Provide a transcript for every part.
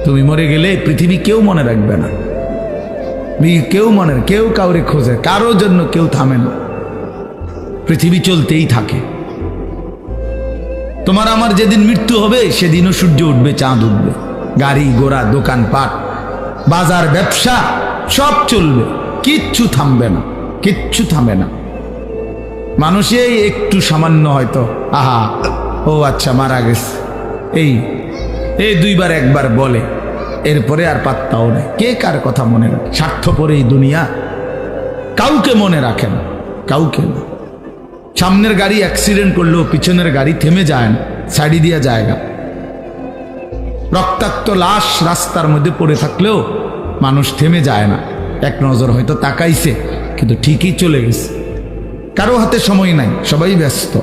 তুমি মরে গেলে পৃথিবী কেউ মনে রাখবে না, কেউ কাউরে খোঁজে, কারোর জন্য কেউ থামে না, পৃথিবী চলতেই থাকে। তোমার আমার যেদিন মৃত্যু হবে সেদিনও সূর্য উঠবে, চাঁদ উঠবে, গাড়ি ঘোড়া দোকানপাট বাজার ব্যবসা সব চলবে, কিচ্ছু থামবে না, কিচ্ছু থামে না। মানুষে একটু সামান্য হয়তো আহা ও আচ্ছা মারা গেছে এই দুইবার একবার বলে, এরপরে আর পাত্তাও নেই। কে কার কথা মনে রাখে? স্বার্থপর এই দুনিয়া, কাউকে মনে রাখে না, কাউকে না। সামনের গাড়ি অ্যাক্সিডেন্ট করলেও পিছনের গাড়ি থেমে যায় না, সাইডে দিয়া জায়গা। রক্তাক্ত লাশ রাস্তার মধ্যে পড়ে থাকলেও মানুষ থেমে যায় না, এক নজর হয়তো তাকাইছে কিন্তু ঠিকই চলে গেছে। কারো হাতে সময় নাই, সবাই ব্যস্ত,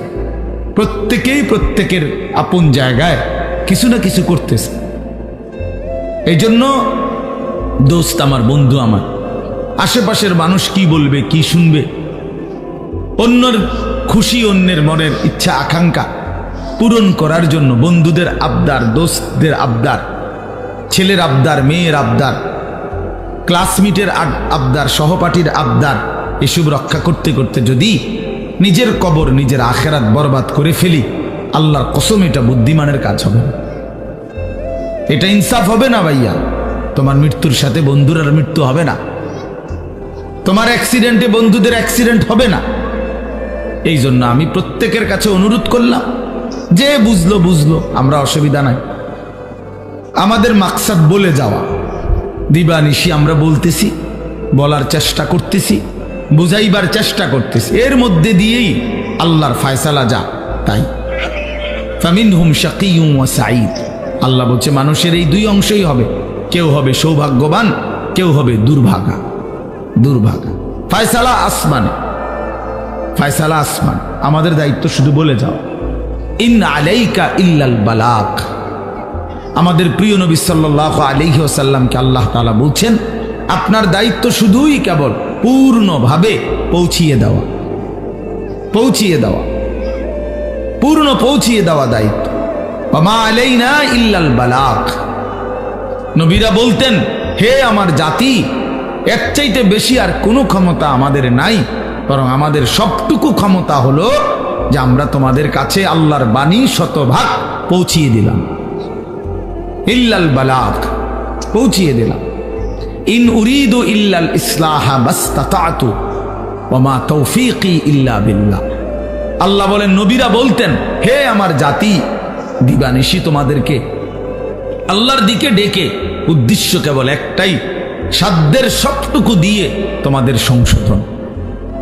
প্রত্যেকেই প্রত্যেকের আপন জায়গায় কিছু না কিছু করতেছে। এই জন্য দোস্ত আমার, বন্ধু আমার, আশেপাশের মানুষ কি বলবে কি শুনবে, অন্যের খুশি, অন্যের মনের ইচ্ছা আকাঙ্ক্ষা পূরণ করার জন্য বন্ধুদের আবদার, দোস্তদের আবদার, ছেলের আবদার, মেয়ের আবদার, ক্লাসমেটের আবদার, সহপাঠীর আবদার, এসব রক্ষা করতে করতে যদি নিজের কবর, নিজের আখেরাত বরবাদ করে ফেলি, আল্লাহর কসম এটা বুদ্ধিমানের কাজ হবে না, এটা ইনসাফ হবে না ভাইয়া। তোমার মৃত্যুর সাথে বন্ধুর মৃত্যু হবে না, তোমার অ্যাক্সিডেন্টে বন্ধুদের অ্যাক্সিডেন্ট হবে না। এই জন্য আমি প্রত্যেকের কাছে অনুরোধ করলাম, যে বুঝলো, আমরা অসুবিধা নাই। আমাদের মাকসাদ বলে যাওয়া, দিবানিশি আমরা বলতেছি, বলার চেষ্টা করতেছি, বুঝাইবার চেষ্টা করতেছি, এর মধ্যে দিয়েই আল্লাহর ফায়সালা যা তাই। ফামিনহুম শাকিয়্যুন ওয়া সাঈদ, আল্লাহ বলছে মানুষের এই দুই অংশই হবে, কেউ হবে সৌভাগ্যবান, কেউ হবে দুর্ভাগা। ফায়সালা আসমানে, ফায়সালা আসমান। আমাদের দায়িত্ব শুধু বলে যাও, ইন আলাইকা ইল্লাল বালাগ। আমাদের প্রিয় নবী সাল্লাল্লাহু আলাইহি ওয়াসাল্লামকে আল্লাহ তাআলা বলছেন, আপনার দায়িত্ব শুধুই কেবল পূর্ণভাবে পৌঁছিয়ে দেওয়া, পৌঁছিয়ে দেওয়া দায়িত্ব। ওয়া আলাইনা ইল্লাল বালাগ। নবীরা বলতেন, হে আমার জাতি, এর চাইতে বেশি আর কোনো ক্ষমতা আমাদের নাই, বরং আমাদের সবটুকু ক্ষমতা হলো যে আমরা তোমাদের কাছে আল্লাহর বাণী শতভাগ পৌঁছিয়ে দিলাম। ইল্লাল বালাগ, পৌঁছিয়ে দিলাম। ইন উরিদু ইল্লাল ইসলাহা মাসতাতাতু ওয়া মা তৌফিকি ইল্লা বিল্লাহ। আল্লাহ বলেন, নবীরা বলতেন, হে আমার জাতি, দিবানিশি তোমাদেরকে আল্লাহর দিকে ডেকে উদ্দেশ্য কেবল একটাই, সাধ্যের সবটুকু দিয়ে তোমাদের সংশোধন,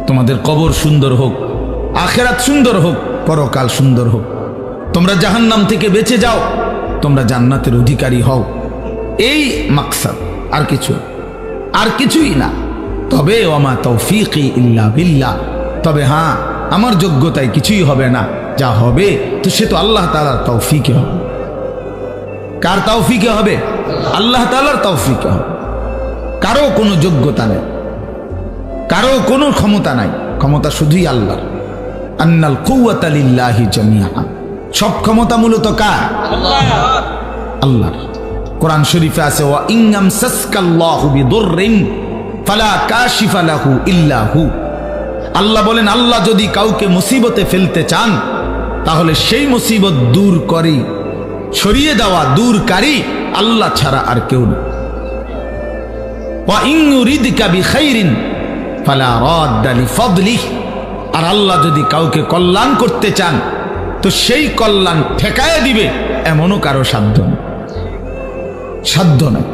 তোমাদের কবর সুন্দর হোক, আখেরাত সুন্দর হোক, পরকাল সুন্দর হোক, তোমরা জাহান্নাম থেকে বেঁচে যাও, তোমরা জান্নাতের অধিকারী হও। এই মাকসাদ, আর কিছুই না। তবে ওয়ামা তৌফিকি ইল্লা বিল্লাহ, তবে হ্যাঁ, আমার যোগ্যতায় কিছুই হবে না, যা হবে তো সে তো আল্লাহ তাআলার তৌফিকে হবে। কার তৌফিকে হবে? আল্লাহ তাআলার তৌফিকে হবে। কারো কোনো যোগ্যতা নেই, কারো কোনো ক্ষমতা নাই, ক্ষমতা শুধুই আল্লাহর। আন্নাল কুওয়াতা লিল্লাহি জামিআ, সব ক্ষমতা মূলত কার? আল্লাহর। কোরআন শরীফে আছে, ওয়া ইনয়ামসাসকাল্লাহু বিদুররিন ফালা কাশিফা লাহু ইল্লা হু। আল্লাহ বলেন, আল্লাহ যদি কাউকে মুসিবতে ফেলতে চান, তাহলে সেই মুসিবত দূর করি, সরিয়ে দেওয়া, দূরকারী আল্লাহ ছাড়া আর কেউ না। ওয়া ইন ইউরিদকা বিখাইরিন ফালা রাদ্দা লিফাদলিহি, আর আল্লাহ যদি কাউকে কল্যাণ করতে চান, তো সেই কল্যাণ ঠেকায় দিবে, এমনও কারো সাধ্য নাই।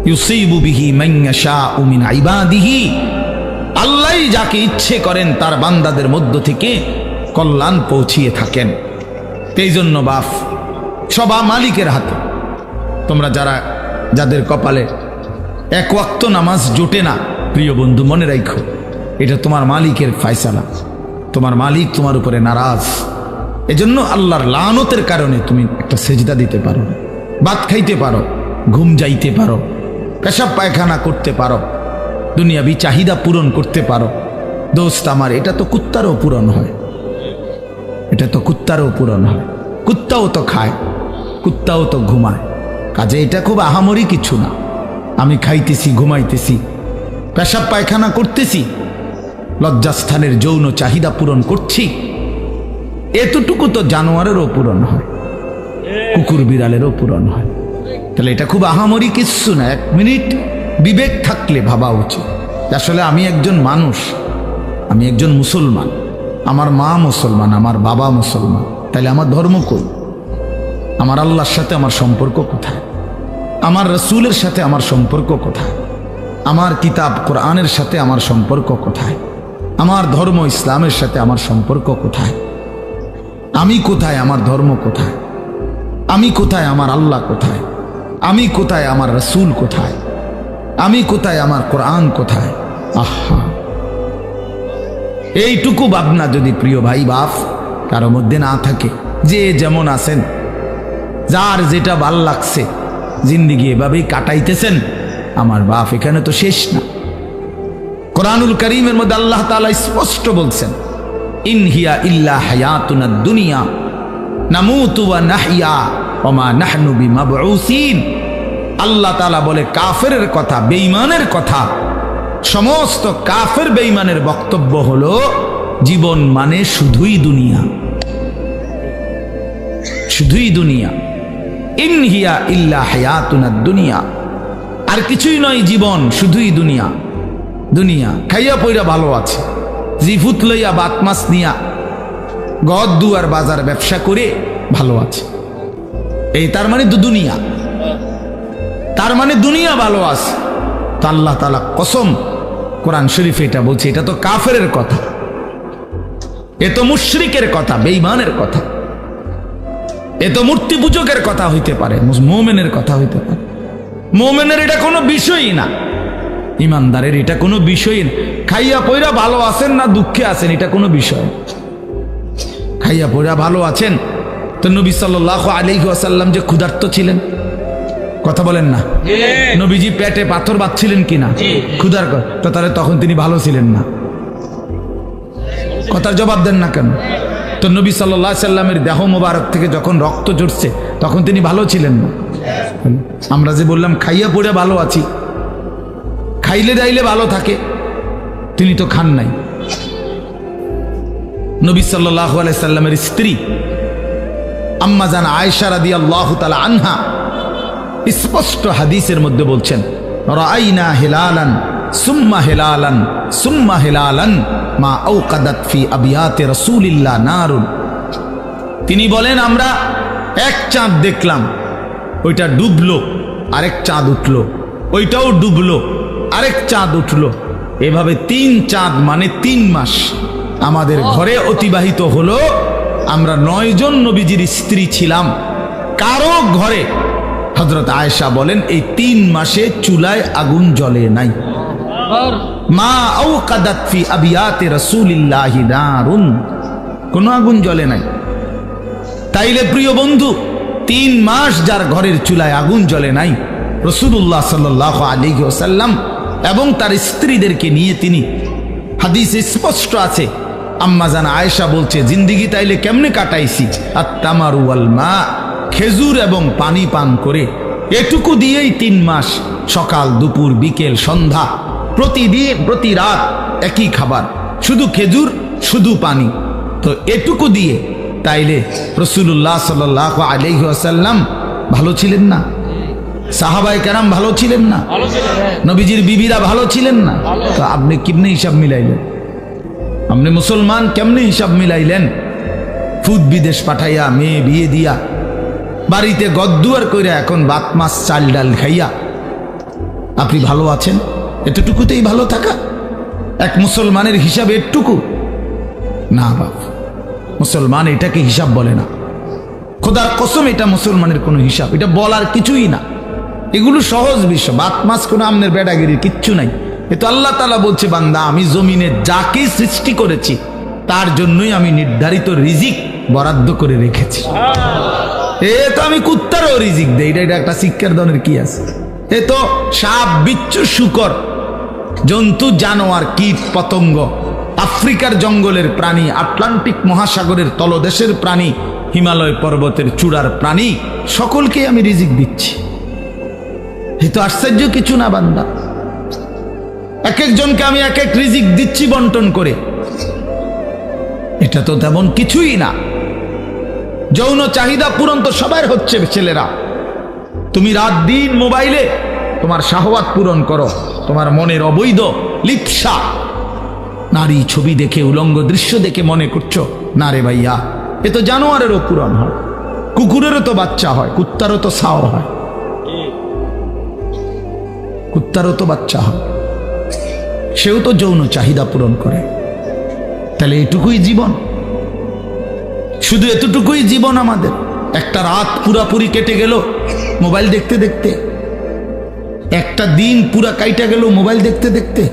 ইউসিবু বিহি মান ইয়াশাউ মিন ইবাদিহি, আল্লাহই যাকে ইচ্ছে করেন তার বান্দাদের মধ্য থেকে কল্যাণ পৌঁছিয়ে থাকেন। এই জন্য বাপ, সবা মালিকের হাতে। তোমরা যাদের কপালে এক ওয়াক্ত নামাজ জোটে না, প্রিয় বন্ধু, মনে রাখো, এটা তোমার মালিকের ফায়সালা। তোমার মালিক তোমার উপরে নারাজ। এজন্য আল্লাহর লানতের কারণে তুমি একটা সেজদা দিতে পারো, ভাত খাইতে পারো, ঘুম যাইতে পারো, পেশাব পায়খানা করতে পারো, দুনিয়াবি চাহিদা পূরণ করতে পারো। দোস্ত আমার, এটা তো কুত্তারও পূরণ হয়, কুত্তাও তো খায়, কুত্তাও তো ঘুমায়, কাজে এটা খুব আহামরি কিছু না। আমি খাইতেছি, ঘুমাইতেছি, পেশাব পায়খানা করতেছি, লজ্জাস্থানের যৌন চাহিদা পূরণ করছি, এতটুকু তো জানোয়ারেরও পূরণ হয়, কুকুর বিড়ালেরও পূরণ হয়। তাহলে এটা খুব আহামরি কিছু না। 1 মিনিট বিবেক থাকলে ভাবা উচিত আসলে আমি একজন মানুষ, আমি একজন মুসলমান, আমার মা মুসলমান, আমার বাবা মুসলমান, তাহলে আমার ধর্ম কই? আমার আল্লাহর সাথে আমার সম্পর্ক কোথায়? আমার রসুলের সাথে আমার সম্পর্ক কোথায়? আমার কিতাব কোরআনের সাথে আমার সম্পর্ক কোথায়? আমার ধর্ম ইসলামের সাথে আমার সম্পর্ক কোথায়? আমি কোথায়? আমার ধর্ম কোথায়? আমি কোথায়? আমার আল্লাহ কোথায়? আমি কোথায়? আমার রসুল কোথায়? আমি কোথায়? আমার কোরআন কোথায়? আহা, এইটুকু ভাবনা যদি প্রিয় ভাই বাপ কারো মধ্যে না থাকে, যে যেমন আছেন, যার যেটা ভাল লাগছে জিন্দিগি এভাবেই কাটাইতেছেন, আমার বাপ এখানে তো শেষ না। কোরআনুল কারীমের মধ্যে আল্লাহ তাআলা স্পষ্ট বলছেন, ইন হিয়া ইল্লা হায়াতুনা দুনিয়া নামুতু ওয়া নাহইয়া ওয়া মা নাহনু বিমাবউসিন। আল্লাহ তাআলা বলে কাফেরের কথা, বেঈমানের কথা, সমস্ত কাফের বেঈমানের বক্তব্য হলো জীবন মানে শুধুই দুনিয়া, শুধুই দুনিয়া। ইন হিয়া ইল্লা হায়াতুনা দুনিয়া, আর কিছুই নয় জীবন, শুধুই দুনিয়া। দুনিয়া খাইয়া পইরা ভালো আছে, জিফুত লইয়া বাত মাছ নিয়া ঘর দুয়ার বাজার ব্যবসা করে ভালো আছে, এই তার মানে তো দুনিয়া, তার মানে দুনিয়া ভালো আছে। তো আল্লাহ তাআলা কসম কোরআন শরীফে এটা বলছে, এটা তো কাফেরের কথা, এ তো মুশরিকের কথা, বেঈমানের কথা, এ তো মূর্তি পূজকের কথা হইতে পারে, মুমিনের কথা হইতে পারে। মুমিনের এটা কোনো বিষয়ই না, ইমানদারের এটা কোনো বিষয় না। খাইয়া পয়রা ভালো আছেন না দুঃখে আছেন, এটা কোনো বিষয়। খাইয়া পয়রা ভালো আছেন তো নবী সাল্লাল্লাহু আলাইহি ওয়াসাল্লাম যে ক্ষুধার্ত ছিলেন, কথা বলেন না, নবীজি পেটে পাথর বাঁধছিলেন কিনা ক্ষুধার, তো তাহলে তখন তিনি ভালো ছিলেন না? কথার জবাব দেন না কেন? তো নবী সাল্লাল্লাহু আলাইহি সাল্লামের দেহ মোবারক থেকে যখন রক্ত ঝরছে তখন তিনি ভালো ছিলেন না? আমরা যে বললাম খাইয়া পড়ে ভালো আছি, খাইলে দাইলে ভালো থাকে, তিনি তো খান নাই। নবী সাল্লাল্লাহু আলাইহি সাল্লামের স্ত্রী আম্মা জান আয়েশা রাদিয়াল্লাহু তাআলা আনহা স্পষ্ট হাদিসের মধ্যে বলছেন, রাআইনা হিলালান সুম্মা হিলালান সুম্মা হিলালান মা আওকাদাত ফি আবিয়াতি রাসূলিল্লাহ নারুন। তিনি বলেন আমরা এক চাঁদ দেখলাম, ওইটা ডুবলো, আরেক চাঁদ উঠলো, ওইটাও ডুবলো, আরেক চাঁদ উঠলো, এভাবে 3 চাঁদ মানে 3 মাস আমাদের ঘরে অতিবাহিত হলো। আমরা 9 জন নবীজির স্ত্রী ছিলাম, কারো ঘরে, হযরত আয়েশা বলেন, এই 3 মাসে চুলায় আগুন জ্বলে নাই। মা আওকাদাত ফি আবিয়াতি রাসূলিল্লাহি নারুন, কোন আগুন জ্বলে নাই। তাইলে প্রিয় বন্ধু, 3 মাস যার ঘরের চুলায় আগুন জ্বলে নাই, রাসূলুল্লাহ সাল্লাল্লাহু আলাইহি ওয়াসাল্লাম এবং তার স্ত্রীদেরকে নিয়ে তিনি, হাদিসে স্পষ্ট আছে, আম্মা জান আয়েশা বলছে, জিন্দিগি তাইলে কেমনে কাটাইছি, আত-তামারু ওয়াল মা, খেজুর এবং পানি পান করে, এটুকু দিয়েই 3 মাস, সকাল দুপুর বিকেল সন্ধ্যা, প্রতিদিন প্রতি রাত একই খাবার, শুধু খেজুর শুধু পানি। তো এটুকু দিয়ে তাইলে রাসূলুল্লাহ সাল্লাল্লাহু আলাইহি ওয়াসাল্লাম ভালো ছিলেন না? সাহাবায়ে কেরাম ভালো ছিলেন না? নবীজির বিবিরা ভালো ছিলেন না? তো আপনি কেমনে হিসাব মিলাইলেন? আপনি মুসলমান কেমনে হিসাব মিলাইলেন? ফুদ বিদেশ পাঠাইয়া, মেয়ে বিয়ে দিয়া, বাড়িতে গদ্দুয়ার কইরা, এখন ভাত মাছ চাল ডাল খাইয়া আপনি ভালো আছেন? এতটুকুতেই ভালো থাকা এক মুসলমানের হিসাব? এটুকু না বাপ, মুসলমান এটাকে হিসাব বলে না। খোদার কসম, এটা মুসলমানের কোনো হিসাব, এটা বলার কিছুই না। এগুলো সহজ বিষয়, ভাত মাছ কোনো আমনের বেড়াগিরির কিচ্ছু নাই। এ তো আল্লাহ তাআলা বলছে, বান্দা আমি জমিনে যাকে সৃষ্টি করেছি তার জন্যই আমি নির্ধারিত রিজিক বরাদ্দ করে রেখেছি। এ তো আমি কুত্তারও রিজিক দেই, এটা একটা শিক্ষার ধরনের কি আছে? এ তো সাপ বিচ্ছু শুকর, জন্তু জানোয়ার কীট পতঙ্গ, আফ্রিকার জঙ্গলের প্রাণী, আটলান্টিক মহাসাগরের তলদেশের প্রাণী, হিমালয় পর্বতের চূড়ার প্রাণী, সকলকে আমি রিজিক দিচ্ছি। এ তো আশ্চর্য কিছু না বান্দা। এক একজনকে আমি এক এক রিজিক দিচ্ছি বন্টন করে, এটা তো তেমন কিছুই না। যৌন চাহিদা পূরণ তো সবার হচ্ছে ছেলেরা। তুমি রাত দিন মোবাইলে তোমার শাহওয়াত পূরণ করো, তোমার মনের অবৈধ লিপ্সা, নারী ছবি দেখে উলঙ্গ দৃশ্য দেখে মনে করছো না রে ভাইয়া, এ তো জানোয়ারেরও পূরণ হয়, কুকুরেরও তো বাচ্চা হয়, কুত্তারও তো ছাও হয়, কুত্তারও তো বাচ্চা হয়, সেও তো যৌন চাহিদা পূরণ করে। তাহলে এটুকুই জীবন, শুধু এতটুকুই জীবন আমাদের। একটা রাত পুরাপুরি কেটে গেল মোবাইল দেখতে দেখতে, একটা দিন পুরা কাইটা গেল মোবাইল দেখতে দেখতে,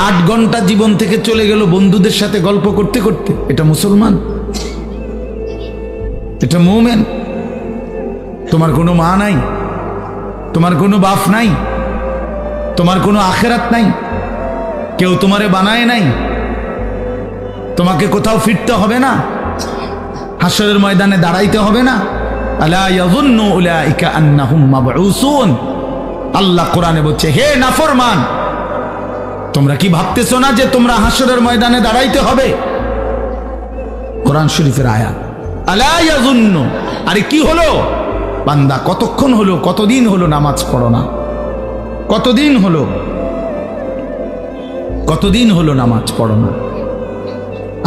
8 ঘন্টা জীবন থেকে চলে গেল বন্ধুদের সাথে গল্প করতে করতে। এটা মুসলমান? এটা মুমিন? তোমার কোনো মা নাই, তোমার কোনো বাপ নাই, তোমার কোনো আখেরাত নাই, কেউ তোমারে বানায় নাই, তোমাকে কোথাও ফিরতে হবে না, হাসরের ময়দানে দাঁড়াইতে হবে না। আলা ইয়াযুন্নু উলাইকা আন্নাহুম মাবউসুন। আল্লাহ কোরআনে বলছে, হে নাফরমান, তোমরা কি ভাবতেছো না যে তোমরা হাসরের ময়দানে দাঁড়াইতে হবে? কোরআন শরীফের আয়াত। আলা ইয়াযুন্নু, আরে কি হলো বান্দা, কতক্ষণ হলো, কতদিন হলো নামাজ পড়ো না? কতদিন হলো, কতদিন হলো নামাজ পড়ো না?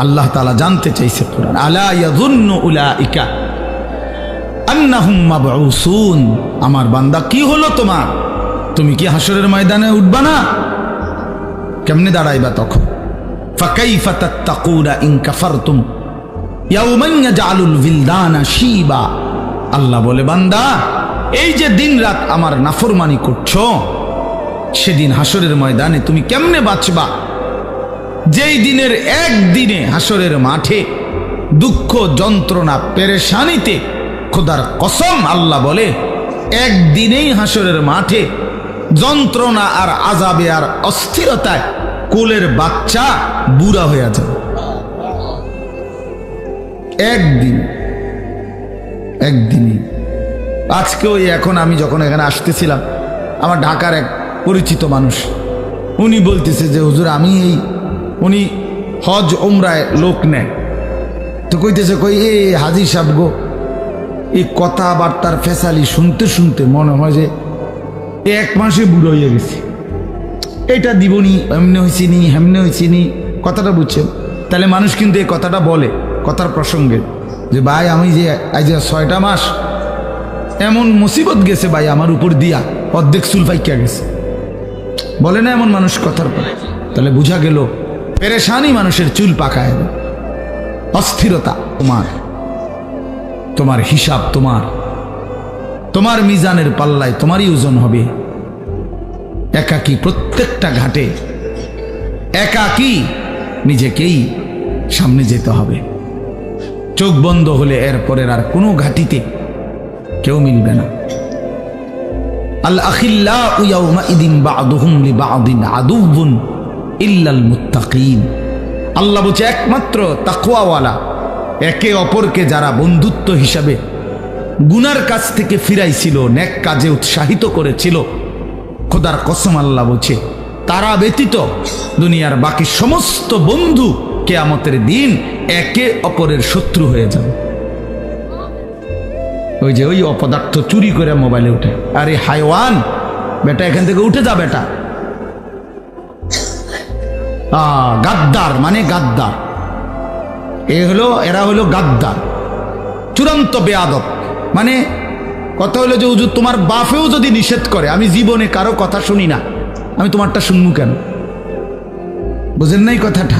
আল্লাহ তাআলা জানতে চাইছে কোরআন, আলা ইয়াযুন্নু উলাইকা আন্নাহুম মাবউসুন। আমার বান্দা কি হলো তোমার? তুমি কি হাসরের ময়দানে উঠবা না? কেমনে দাঁড়াইবা তখন? ফাকাইফা তাত্তাকুনা ইন কাফারতুম ইয়াওমান ইয়াজআলুল বিলদানা শিবা। আল্লাহ বলে, বান্দা এই যে দিন রাত আমার নাফরমানি করছো, সেদিন হাসরের ময়দানে তুমি কেমনে বাঁচবা? যেই দিনের একদিনে হাসরের মাঠে দুঃখ যন্ত্রণা পেরেশানিতে, খোদার কসম আল্লাহ বলে, একদিনেই হাসরের মাঠে যন্ত্রণা আর আযাবে আর অস্থিরতায় কোলের বাচ্চা বুড়া হয়ে যাবে। একদিন, একদিনই। আজকে ওই এখন আমি যখন এখানে আসতেছিলাম, আমার ঢাকার এক পরিচিত মানুষ, উনি বলতেছে যে হুজুর আমি এই, উনি হজ ওমরায় লোক নেয়, তো কইতেছে কই এ হাজি সাহেব গো, এই কথাবার্তার ফেসালি শুনতে শুনতে মনে হয় যে 1 মাসে বুড়ো হয়ে গেছি, এটা দিবনি, এমনি হয়েছি নি, হেমনে হয়েছি নি, কথাটা বুঝছেন? তাহলে মানুষ কিন্তু এই কথাটা বলে কথার প্রসঙ্গে যে ভাই আমি যে আজ 6টা মাস এমন মুসিবত গেছে ভাই আমার উপর দিয়া, অর্ধেক চুল পাইকা গেছে, বলে না এমন মানুষ কথার পরে? তাহলে বুঝা গেল পেরেশানি মানুষের চুল পাকায়, অস্থিরতা তোমার, তোমার হিসাব তোমার, তোমার মিজানের পাল্লায় তোমারই ওজন হবে। একাকী প্রত্যেকটা ঘাটে একাকী নিজেকেই সামনে যেতে হবে। চোখ বন্ধ হলে এরপরের আর কোনো ঘাটিতে কেউ মিলবে না। আল আখিল্লাউ ইয়াউমাইদিন বা'দুহুম লিবা'দিন আদুউন ইল্লাল মুত্তাকিন। আল্লাহ বলছে একমাত্র তাকওয়াওয়ালা, একে অপরকে যারা বন্ধুত্ব হিসাবে গুনার কাছ থেকে ফিরাইছিল, নেক কাজে উৎসাহিত করেছিল, খোদার কসম আল্লাহ বলছে তারা ব্যতীত দুনিয়ার বাকি সমস্ত বন্ধু কিয়ামতের দিন একে অপরের শত্রু হয়ে যাবে। ওই যে ওই অপদার্থ চুরি করে মোবাইলে উঠে, আরে হায়ওয়ান বেটা এখান থেকে উঠে যা বেটা, গাদ্দার মানে গাদ্দার, এরা হলো গাদ্দার, চূড়ান্ত বেয়াদব। মানে কথা হলো যে হুজুর তোমার বাপেও যদি নিষেধ করে, আমি জীবনে কারো কথা শুনি না, আমি তোমারটা শুনবো কেন? বুঝেন নাই কথাটা?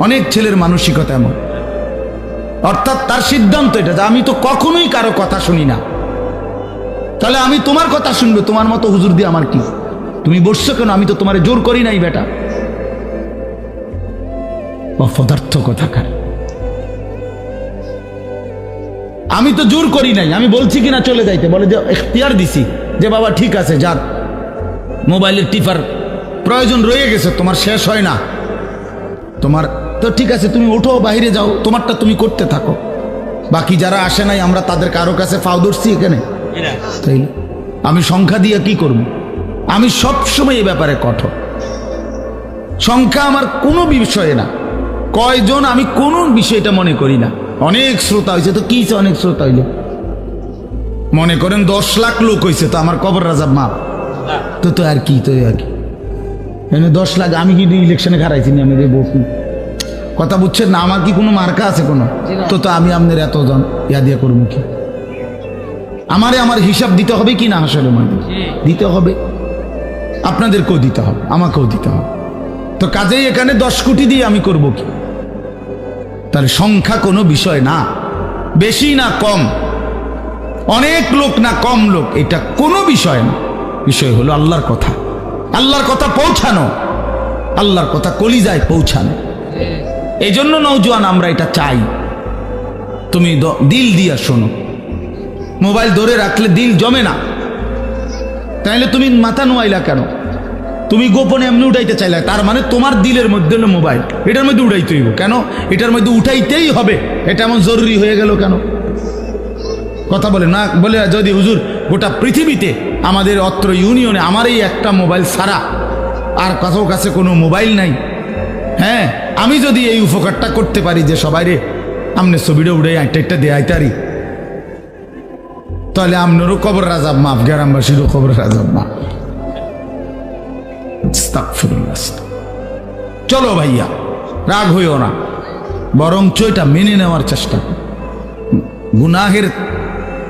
অনেক ছেলের মানসিকতা এমন, অর্থাৎ তার সিদ্ধান্ত এটা যে আমি তো কখনোই কারো কথা শুনি না, তাহলে আমি তোমার কথা শুনবো, তোমার মতো হুজুর দিয়ে আমার কি? তুমি বসছো কেন? আমি তো তোমারে জোর করি নাই বেটা। অপদার্থ কথাকার, আমি তো জোর করি নাই, আমি বলছি কিনা চলে যাইতে, বলে যে ইখতিয়ার দিছি যে বাবা ঠিক আছে যাক, মোবাইলের টিপার প্রয়োজন রয়ে গেছে, তোমার শেষ হয় না, তোমার তো ঠিক আছে, তুমি ওঠো বাইরে যাও, তোমারটা তুমি করতে থাকো, বাকি যারা আসে নাই আমরা তাদের কারো কাছে ফাও ধরছি এখানে, তাই আমি সংখ্যা দিয়ে কি করব? আমি সবসময় এই ব্যাপারে কঠোর। সংখ্যা আমার কোনো বিষয়ে না, কয়জন আমি কোনো বিষয়টা মনে করি না। অনেক শ্রোতা হয়েছে তো কি, অনেক শ্রোতা হইল মনে করেন 10 লাখ লোক হয়েছে তো আমার কবর রাজাব মাপ তো আর কি, তো আর কি 10 লাখ। আমি কি ইলেকশনে খারাইছি না? আমি বসি কথা বুঝছেন না? আমার কি কোনো মার্কা আছে কোনো? তো আমি আপনার এতজন ইয়া দিয়ে করবো কি? আমার হিসাব দিতে হবে কি না? আসলে দিতে হবে, আপনাদেরকেও দিতে হবে, আমাকেও দিতে হবে। তো কাজেই এখানে 10 কোটি দিয়ে আমি করব কি? তাহলে সংখ্যা কোনো বিষয় না, বেশি না কম, অনেক লোক না কম লোক, এটা কোনো বিষয় না। বিষয় হলো আল্লাহর কথা, আল্লাহর কথা পৌঁছানো, আল্লাহর কথা কলিজায় পৌঁছানো। এই জন্য নওজোয়ান আমরা এটা চাই, তুমি দিল দিয়া শোনো। মোবাইল ধরে রাখলে দিল জমে না, তাইলে তুমি মাথা নোয়াইলা কেন? তুমি গোপনে এমনি উঠাইতে চাইলে, তার মানে তোমার দিলের মধ্যে হলো মোবাইল, এটার মধ্যে উঠাইতে হইব কেন? এটার মধ্যে উঠাইতেই হবে, এটা এমন জরুরি হয়ে গেল কেন? কথা বলে না বলে যদি হুজুর গোটা পৃথিবীতে আমাদের অত্র ইউনিয়নে আমার এই একটা মোবাইল ছাড়া আর কারো কাছে কোনো মোবাইল নাই, হ্যাঁ, আমি যদি এই উপকারটা করতে পারি যে সবাই রে আমনে ছবিটা উড়ে একটা দেয়াইতারি, তাহলে আপনারও কবর রাজাব মাফ, গ্রামবাসীরও কবর রাজাব মাফ। চলো ভাইয়া, রাগ হইও না, বরঞ্চ এটা মেনে নেওয়ার চেষ্টা করো। গুনাহের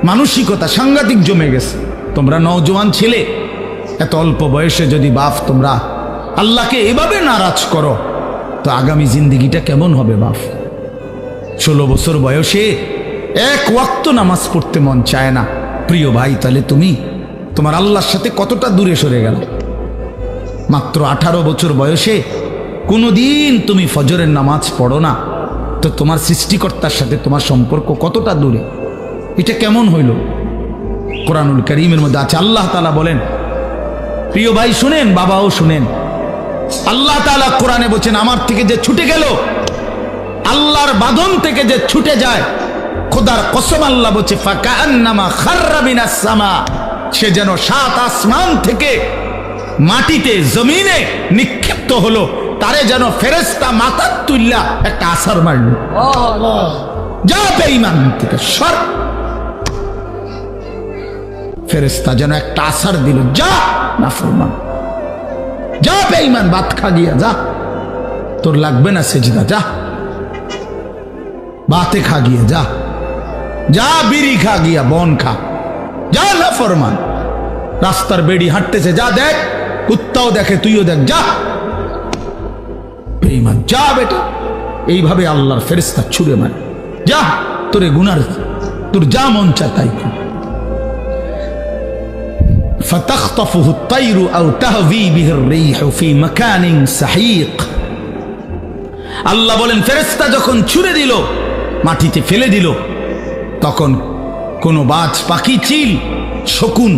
মানসিকতা সাংঘাতিক জমে গেছে। তোমরা নওজোয়ান ছেলে, এত অল্প বয়সে যদি বাপ তোমরা আল্লাহকে এভাবে নারাজ করো, তো আগামী জিন্দিগিটা কেমন হবে বাপ? 16 বছর বয়সে এক ওয়াক্ত নামাজ পড়তে মন চায় না, প্রিয় ভাই, তাহলে তুমি তোমার আল্লাহর সাথে কতটা দূরে সরে গেল? মাত্র 18 বছর বয়সে কোনোদিন তুমি ফজরের নামাজ পড়ো না, তো তোমার সৃষ্টিকর্তার সাথে তোমার সম্পর্ক কতটা দূরে? এটা কেমন হইল? কোরআনুল কারীমের মধ্যে আছে, আল্লাহ তাআলা বলেন, প্রিয় ভাই শুনেন, বাবাও শুনেন, আল্লাহ তাআলা কোরআনে বলছেন, আমার থেকে যে ছুটে গেল, আল্লাহর বাঁধন থেকে যে ছুটে যায়, খোদার কসম আল্লাহ বলছে, ফাকান্নামা খাররা মিনাস সামা, সে যেন 7 আসমান থেকে মাটিতে জমিনে নিক্ষিপ্ত হলো, তারে যেন ফেরেশতা মাথা তুল্লা একটা আছার মারল। যা বেঈমান থেকে সর, ফেরেশতা যেন একটা আছার দিল, যা নাফরমান, যা বেঈমান, ভাত খা গিয়া যা, তোর লাগবে না সেজদা, যা বাতে খা গিয়া, যা যা বিড়ি খা গিয়া, বন খা, যা নাফরমান। রাস্তার বেড়ি হাঁটতেছে, যা দেখ, কুত্তাও দেখে, তুইও দেখ, যা বেঈমান, যা বেটা। এইভাবে আল্লাহর ফেরেশতা ছুড়ে মারে, যা তোরে গুনার, তোর যা মন চায় তাই কর। فَتَخْطَفُهُ الطَّيْرُ أَوْ تَهْوِي بِهِ الرِّيحُ فِي مَكَانٍ سَحِيقٍ। আল্লাহ বলেন, ফেরেশতা যখন ছুড়ে দিল, মাটিতে ফেলে দিল, তখন কোনো বাজ পাখি, চিল, শকুন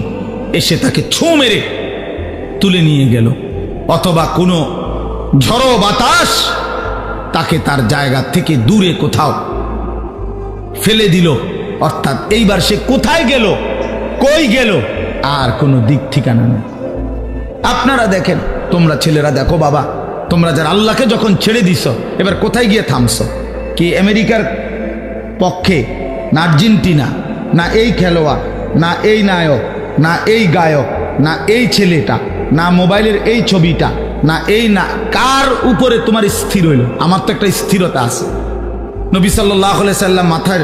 এসে তাকে ছোঁ মেরে তুলে নিয়ে গেল, অথবা কোনো ঝড়ো বাতাস তাকে তার জায়গা থেকে দূরে কোথাও ফেলে দিল। অর্থাৎ এইবার সে কোথায় গেল, কই গেল, আর কোনো দিক ঠিকানা নেই। আপনারা দেখেন, তোমরা ছেলেরা দেখো বাবা, তোমরা যারা আল্লাহকে যখন ছেড়ে দিছ, এবার কোথায় গিয়ে থামছো? কি আমেরিকার পক্ষে না আর্জেন্টিনা, না এই খেলোয়াড়, না এই নায়ক, না এই গায়ক, না এই ছেলেটা, না মোবাইলের এই ছবিটা, না এই, না কার উপরে তোমার স্থির হইল? আমার তো একটা স্থিরতা আছে। নবী সাল্লাল্লাহু আলাইহি সাল্লাম মাথায়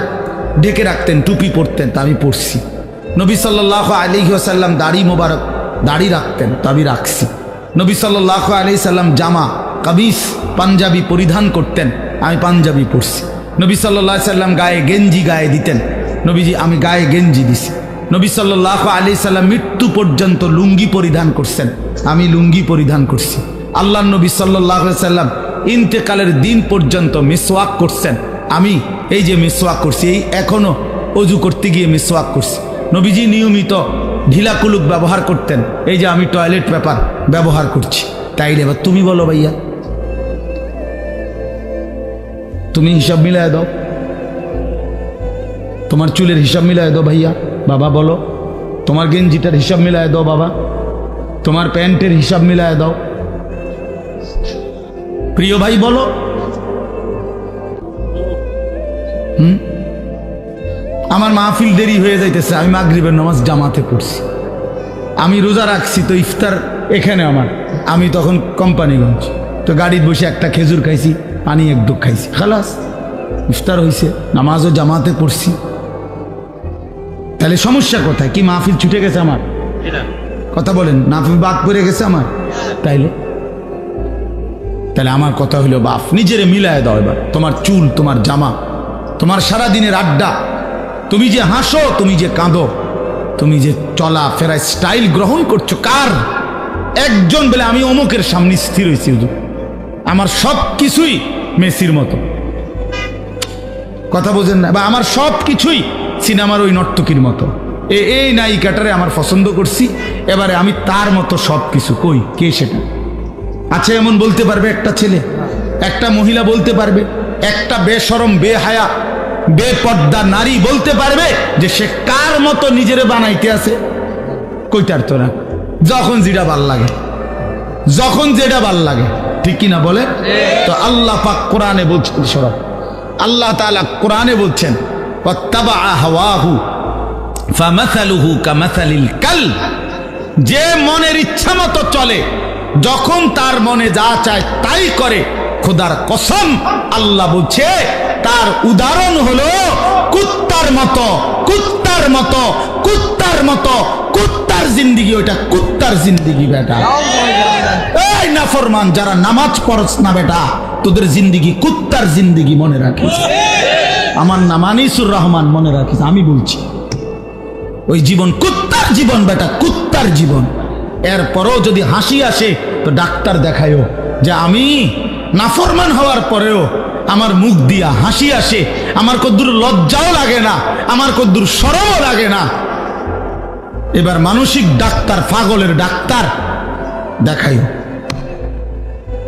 ঢেকে রাখতেন, টুপি পরতেন, তা আমি পরছি। নবী সাল্লাল্লাহু আলাইহি ওয়াসাল্লাম দাড়ি মোবারক, দাড়ি রাখতেন, তা আমি রাখছি। নবী সাল্লাল্লাহু আলাইহি সাল্লাম জামা কামিজ পাঞ্জাবি পরিধান করতেন, আমি পাঞ্জাবি পরছি। নবী সাল্লাল্লাহু আলাইহি সাল্লাম গায়ে গেঞ্জি গায়ে দিতেন, নবীজি আমি গায়ে গেঞ্জি দিছি। নবী সাল্লাল্লাহু আলাইহি সাল্লাম মৃত্যু পর্যন্ত লুঙ্গি পরিধান করছেন, আমি লুঙ্গি পরিধান করছি। আল্লাহর নবী সাল্লাল্লাহু আলাইহি সাল্লাম ইন্তেকালের দিন পর্যন্ত মিসওয়াক করছেন, আমি এই যে মিসওয়াক করছি, এই এখনো অজু করতে গিয়ে মিসওয়াক করছি। নবীজি নিয়মিত ঢিলা কুলুক ব্যবহার করতেন, এই যে আমি টয়লেট পেপার ব্যবহার করছি। তাইলে এবার তুমি বলো ভাইয়া, তুমি হিসাব মিলায় দাও, তোমার চুলের হিসাব মিলায় দাও ভাইয়া, বাবা বলো, তোমার গেঞ্জিটার হিসাব মিলায় দাও বাবা, তোমার প্যান্টের হিসাব মিলায় দাও। প্রিয় ভাই বলো, আমার মাহফিল দেরি হয়ে যাইতেছে, আমি মাগরিবের নামাজ জামাতে পড়ছি, আমি রোজা রাখছি, তো ইফতার এখানে আমার, আমি তখন কোম্পানিগঞ্জ, তো গাড়িতে বসে একটা খেজুর খাইছি, পানি এক ডুব খাইছি, খালাস ইফতার হয়েছে, নামাজও জামাতে পড়ছি। তাহলে সমস্যা কোথায়? কি মাহফিল ছুটে গেছে আমার? কথা বলেন, মাহফিল বাদ পড়ে গেছে আমার? তাহলে আমার কথা হইলো, বাপ নিজেরে মিলায় দাও এবার। তোমার চুল, তোমার জামা, তোমার সারা দিনের আড্ডা, তুমি যে হাসো, তুমি যে কাঁদো, তুমি যে চলা ফেরায় স্টাইল গ্রহণ করছো কার? একজন বলে আমি অমুকের সামনে স্থির হয়েছি, আমার সব কিছুই মেসির মতো, কথা বোঝেন না? বা আমার সব কিছুই সিনেমার ওই নর্তকীর মতো, এই নায়িকাটারে আমার পছন্দ করছি, এবারে আমি তার মতো সব কিছু। কই, কে সেটা? আচ্ছা, এমন বলতে পারবে একটা ছেলে, একটা মহিলা বলতে পারবে, একটা বেশরম বেহায়া বেপর্দা নারী বলতে পারবে যে সে কার মতো নিজেরে বানাইতে আছে? কইতার তো না। যখন যেটা ভাল লাগে, যখন যেটা ভাল লাগে, ঠিক কিনা বলে? তো আল্লাহ পাক কোরআনে বলছেন, সরব আল্লাহ তাআলা কোরআনে বলছেন, ওয়াত্তাবা হাওয়াহু ফামাসালুহু কামাসালিল কালব, যে মনের ইচ্ছা মতো চলে, যখন তার মনে যা চায় তাই করে, খোদার কসম আল্লাহ বলছে তার উদাহরণ হলো কুত্তার মতো, কুত্তার মতো, কুত্তার মতো, কুত্তার জিন্দেগি। ওইটা কুত্তার জিন্দেগি বেটা। এই নাফরমান যারা নামাজ পড়ছ না বেটা, তোদের জিন্দেগি কুত্তার জিন্দেগি, মনে রাখিস। আমার নাম আনিসুর রহমান, মনে রাখিস, আমি বলছি ওই জীবন কুত্তার জীবন বেটা, কুত্তার জীবন। এরপরও যদি হাসি আসে তো ডাক্তার দেখায়ও যে আমি নাফরমান হওয়ার পরেও আমার মুখ দিয়া হাসি আসে, আমার কদ্দুর লজ্জাও লাগে না, আমার কদ্দুর শরমও লাগে না। এবার মানসিক ডাক্তার, পাগলের ডাক্তার দেখাইও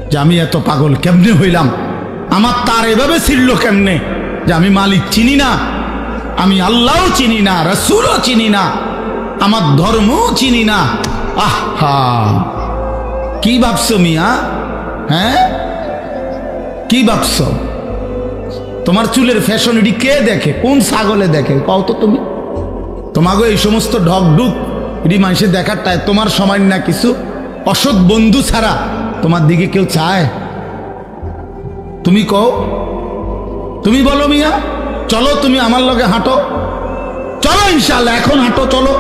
যে আমি এত পাগল কেমনে হইলাম, আমার তার এভাবে ছিল কেমনে যে আমি মালিক চিনি না, আমি আল্লাহও চিনি না, রাসূলও চিনি না, আমার ধর্মও চিনি না। আহা, কি ভাবছো মিয়া? হ্যাঁ, কি ভাবছো? তোমার চুলের ফ্যাশন এটি কে দেখে? কোন ছাগলে দেখে কও তো তুমি? তোমাকে এই সমস্ত ঢকঢুক এটি মানুষে দেখার টাই তোমার সময় না, কিছু অসৎ বন্ধু ছাড়া তোমার দিকে কেউ চায়? তুমি কও, তুমি বলো মিয়া। চলো তুমি আমার লগে হাঁটো, চলো ইনশাআল্লাহ এখন হাঁটো, চলো।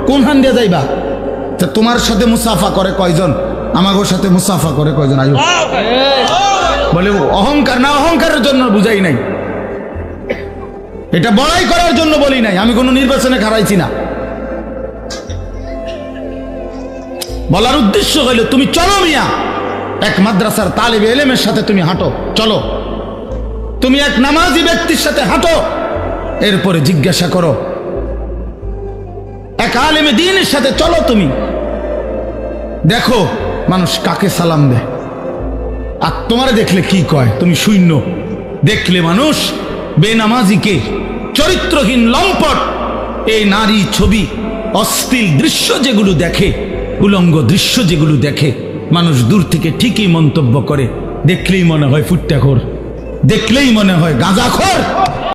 কোন হান দিয়ে যাইবা? তা তোমার সাথে মুসাফা করে কয়জন? আমাগোর সাথে মুসাফা করে কয়জন? আয়ো। বলে অহংকার না, অহংকারের জন্য বুঝাই নাই, এটা বড়াই করার জন্য বলি নাই, আমি কোনো নির্বাচনে খারাইছি না। বলার উদ্দেশ্য হইল তুমি চলো মিয়া, এক মাদ্রাসার তালিবে ইলমের সাথে তুমি হাঁটো, চলো। তুমি এক নামাজি ব্যক্তির সাথে হাঁটো, এরপরে জিজ্ঞাসা করো এক আলেমে দ্বীনের সাথে চলো। তুমি দেখো মানুষ কাকে সালাম দেয়, আর তোমারে দেখলে কি কয়? তুমি শূন্য। দেখলে মানুষ বেনামাজিকে, চরিত্রহীন লম্পট, এই নারী ছবি, অশ্লীল দৃশ্য যেগুলো দেখে, উলঙ্গ দৃশ্য যেগুলো দেখে, মানুষ দূর থেকে ঠিকই মন্তব্য করে। দেখলেই মনে হয় ফুট্টাখোর, দেখলেই মনে হয় গাঁজাখোর,